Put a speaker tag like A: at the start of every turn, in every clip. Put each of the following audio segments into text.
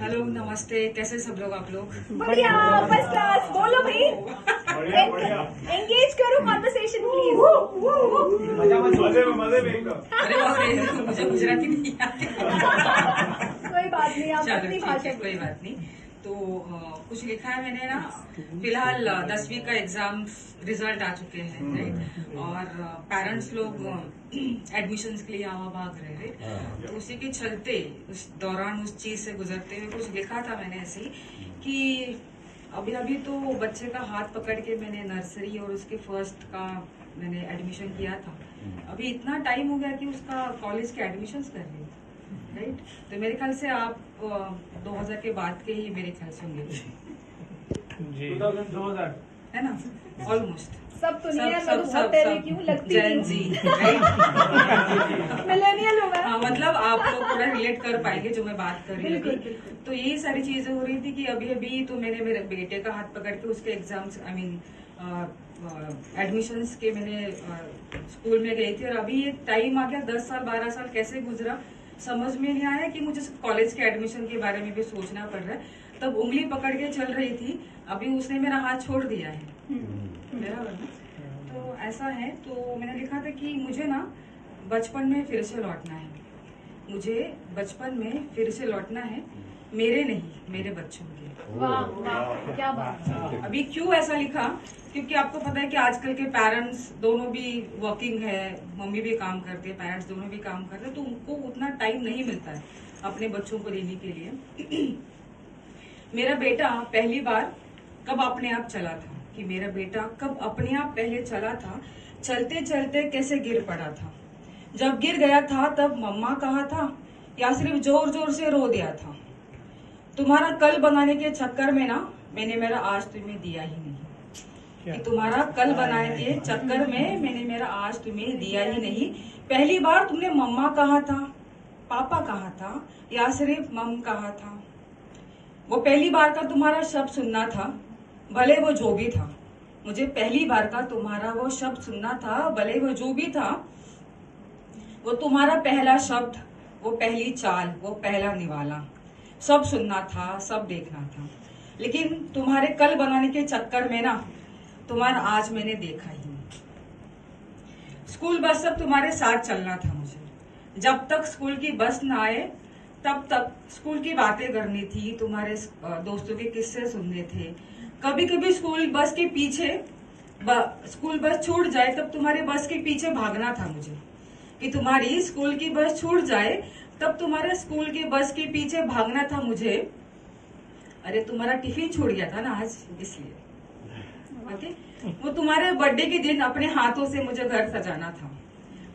A: Hello नमस्ते, कैसे सब लोग आप लोग?
B: बढ़िया, फर्स्ट क्लास। बोलो भाई, एंगेज करो कॉन्वर्सेशन प्लीज।
A: अरे बाप रे, मुझे गुजराती नहीं आती।
B: कोई बात नहीं, आप
A: चलो
B: अपनी
A: ठीक
B: भाषा
A: है, कोई बात नहीं। तो कुछ लिखा है मैंने ना। फिलहाल 10वीं का एग्जाम रिजल्ट आ चुके हैं, राइट? और पेरेंट्स लोग एडमिशन्स के लिए आवा भाग रहे, राइट? तो उसी के चलते उस दौरान उस चीज से गुजरते हुए कुछ लिखा था मैंने ऐसे ही कि अभी अभी तो बच्चे का हाथ पकड़ के मैंने नर्सरी और उसके फर्स्ट का मैंने एडमिशन किया था। अभी इतना टाइम हो गया कि उसका कॉलेज के एडमिशन्स कर रही थी, राइट? तो मेरे ख्याल से आप 2000 के बाद के ही मेरे ख्याल से होंगे
C: जी 2000
A: है ना, ऑलमोस्ट।
B: सब तो नहीं है, मैं तो बहुत पहले क्यों लगती
A: जैन जी, राइट?
B: मिलेनियल हो मैं।
A: हाँ, मतलब आप लोग पूरा रिलेट कर पाएंगे जो मैं बात कर रही
B: बिल्कुल,
A: थी।
B: बिल्कुल।
A: तो यही सारी चीजें हो रही थी कि अभी अभी तो मैंने मेरे बेटे का हाथ पकड़ के उसके एग्जाम्स एडमिशन्स के मैंने स्कूल में गई थी। और अभी एक टाइम आ गया, 10 साल 12 साल कैसे गुजरा समझ में नहीं आया कि मुझे कॉलेज के एडमिशन के बारे में भी सोचना पड़ रहा है। तब उंगली पकड़ के चल रही थी, अभी उसने मेरा हाथ छोड़ दिया है मेरा। तो ऐसा है। तो मैंने लिखा था कि मुझे ना बचपन में फिर से लौटना है, मुझे बचपन में फिर से लौटना है, मेरे नहीं मेरे बच्चों के।
B: वाह वाह, क्या बात है।
A: अभी क्यों ऐसा लिखा, क्योंकि आपको पता है कि आजकल के पेरेंट्स दोनों भी वर्किंग है, मम्मी भी काम करते हैं, पेरेंट्स दोनों भी काम करते हैं, तो उनको उतना टाइम नहीं मिलता है अपने बच्चों को देने के लिए। मेरा बेटा पहली बार कब अपने आप चला था, कि मेरा बेटा कब अपने आप पहले चला था, चलते चलते कैसे गिर पड़ा था, जब गिर गया था तब मम्मा कहा था या सिर्फ जोर जोर से रो दिया था। तुम्हारा कल बनाने के चक्कर में ना मैंने मेरा आज तुम्हें दिया ही नहीं, कि तुम्हारा कल बनाने के चक्कर में मैंने मेरा आज तुम्हें दिया ही नहीं। पहली बार तुमने मम्मा कहा था, पापा कहा था या सिर्फ मम कहा था। वो पहली बार का तुम्हारा शब्द सुनना था, भले वो जो भी था। मुझे पहली बार का तुम्हारा वो शब्द सुनना था, भले वो जो भी था। वो तुम्हारा पहला शब्द, वो पहली चाल, वो पहला निवाला, सब सुनना था, सब देखना था। लेकिन तुम्हारे कल बनाने के चक्कर में ना तुम्हारा आज मैंने देखा ही नहीं। स्कूल बस सब तुम्हारे साथ चलना था मुझे, जब तक स्कूल की बस ना आए तब तक स्कूल की बातें करनी थी, तुम्हारे दोस्तों के किस्से सुनने थे। कभी कभी स्कूल बस के पीछे स्कूल बस छूट जाए तब तुम्हारे बस के पीछे भागना था मुझे, कि तुम्हारी स्कूल की बस छूट जाए तब तुम्हारे स्कूल के बस के पीछे भागना था मुझे। अरे तुम्हारा टिफिन छूट गया था ना आज, इसलिए। ओके? वो तुम्हारे बर्थडे के दिन अपने हाथों से मुझे घर सजाना था,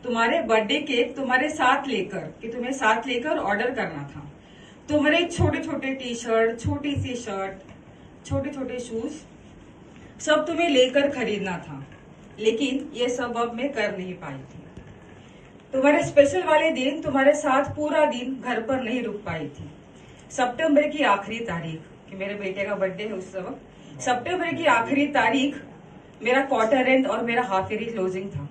A: तुम्हारे बर्थडे केक तुम्हारे साथ लेकर, कि तुम्हें साथ लेकर ऑर्डर करना था। तुम्हारे छोटे छोटे टी शर्ट, छोटी सी शर्ट, छोटे छोटे शूज सब तुम्हें लेकर खरीदना था, लेकिन ये सब अब मैं कर नहीं पाई थी। तुम्हारे स्पेशल वाले दिन तुम्हारे साथ पूरा दिन घर पर नहीं रुक पाई थी। सितंबर की आखिरी तारीख, कि मेरे बेटे का बर्थडे है उस वक्त, सितंबर की आखिरी तारीख मेरा क्वार्टर एंड और मेरा हाफ ईयरली क्लोजिंग था।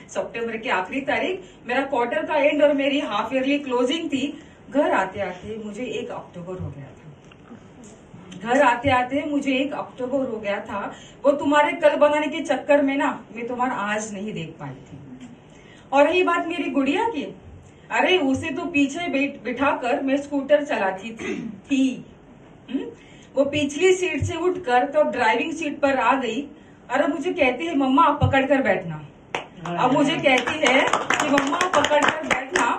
A: सितंबर की आखिरी तारीख मेरा क्वार्टर का एंड और मेरी हाफ ईयरली क्लोजिंग थी। घर आते आते मुझे 1 अक्टूबर हो गया था। घर आते आते मुझे 1 अक्टूबर हो गया था। वो तुम्हारे कल बनाने के चक्कर में ना मैं तुम्हारा आज नहीं देख पाई थी। और रही बात मेरी गुड़िया की, अरे उसे तो पीछे बिठाकर मैं स्कूटर चलाती थी। वो पिछली सीट से उठकर तो ड्राइविंग सीट पर आ गई। अरे मुझे कहती है मम्मा आप पकड़ कर बैठना। अब मुझे कहती है कि मम्मा पकड़ कर बैठना।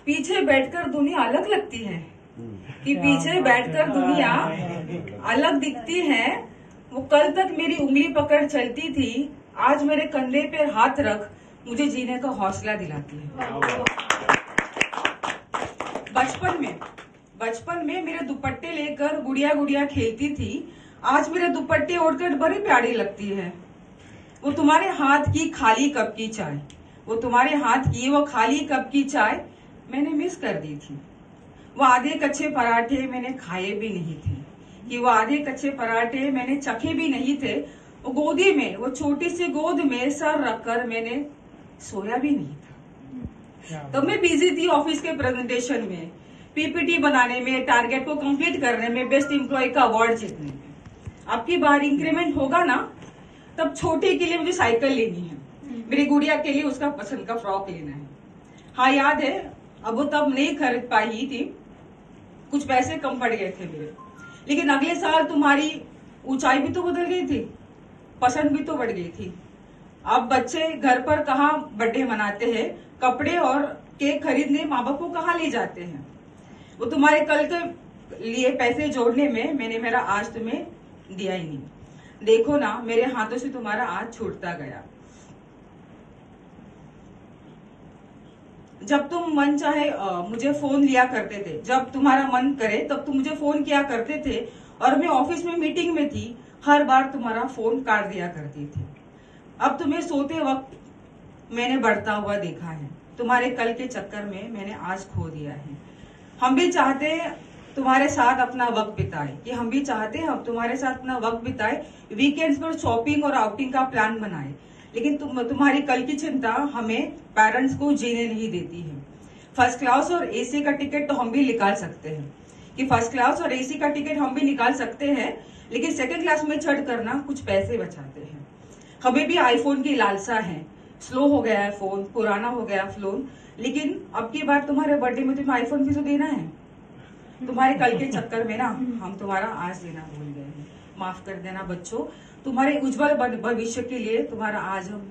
A: पीछे बैठकर दुनिया अलग लगती है, कि पीछे बैठकर दुनिया अलग दिखती है। वो कल तक मेरी उंगली पकड़ चलती थी, आज मेरे कंधे पे हाथ रख मुझे जीने का हौसला दिलाती है। बचपन में मेरे दुपट्टे लेकर गुड़िया गुड़िया खेलती थी, आज मेरे दुपट्टे ओढ़कर बड़ी प्यारी लगती है। वो तुम्हारे हाथ की खाली कप की चाय, वो तुम्हारे हाथ की वो खाली कप की चाय मैंने मिस कर दी थी। वो आधे कच्चे पराठे मैंने खाए भी नहीं थे, कि वो आधे कच्चे पराठे मैंने चखे भी नहीं थे। वो गोदी में, वो छोटी सी गोद में सर रखकर मैंने सोया भी नहीं था। तब मैं बिजी थी ऑफिस के प्रेजेंटेशन में, पीपीटी बनाने में, टारगेट को कंप्लीट करने में, बेस्ट एम्प्लॉय का अवार्ड जीतने में। आपकी बार इंक्रीमेंट होगा ना, तब छोटे के लिए मुझे साइकिल लेनी है, मेरी गुड़िया के लिए उसका पसंद का फ्रॉक लेना है। हाँ याद है, अब वो तब नहीं खरीद पाई थी, कुछ पैसे कम पड़ गए थे मेरे, लेकिन अगले साल तुम्हारी ऊंचाई भी तो बदल गई थी, पसंद भी तो बढ़ गई थी। अब बच्चे घर पर कहाँ बर्थडे मनाते हैं, कपड़े और केक खरीदने माँ बाप को कहाँ ले जाते हैं। वो तुम्हारे कल के लिए पैसे जोड़ने में मैंने मेरा आज तुम्हें दिया ही नहीं। देखो ना, मेरे हाथों से तुम्हारा आज छूटता गया। जब तुम मन चाहे मुझे फोन लिया करते थे, जब तुम्हारा मन करे तब तुम मुझे फोन किया करते थे, और मैं ऑफिस में मीटिंग में थी, हर बार तुम्हारा फोन काट दिया करती थी। अब तुम्हें सोते वक्त मैंने बढ़ता हुआ देखा है, तुम्हारे कल के चक्कर में मैंने आज खो दिया है। हम भी चाहते तुम्हारे साथ अपना वक्त बिताए, कि हम भी चाहते हम तुम्हारे साथ अपना वक्त बिताए, वीकेंड्स पर शॉपिंग और आउटिंग का प्लान बनाए, लेकिन तुम्हारी कल की चिंता हमें पेरेंट्स को जीने नहीं देती है। फर्स्ट क्लास और एसी का टिकट तो हम भी निकाल सकते हैं, कि फर्स्ट क्लास और एसी का टिकट हम भी निकाल सकते हैं, लेकिन सेकंड क्लास में चढ़ करना कुछ पैसे बचाते हैं। हमें भी आईफोन की लालसा है, स्लो हो गया है फोन, पुराना हो गया फोन, लेकिन अब की बार तुम्हारे बर्थडे में तुम्हें आईफोन भी तो देना है। तुम्हारे कल के चक्कर में ना हम तुम्हारा आज देना भूल गए हैं, माफ कर देना बच्चों। तुम्हारे उज्जवल भविष्य के लिए तुम्हारा आज हम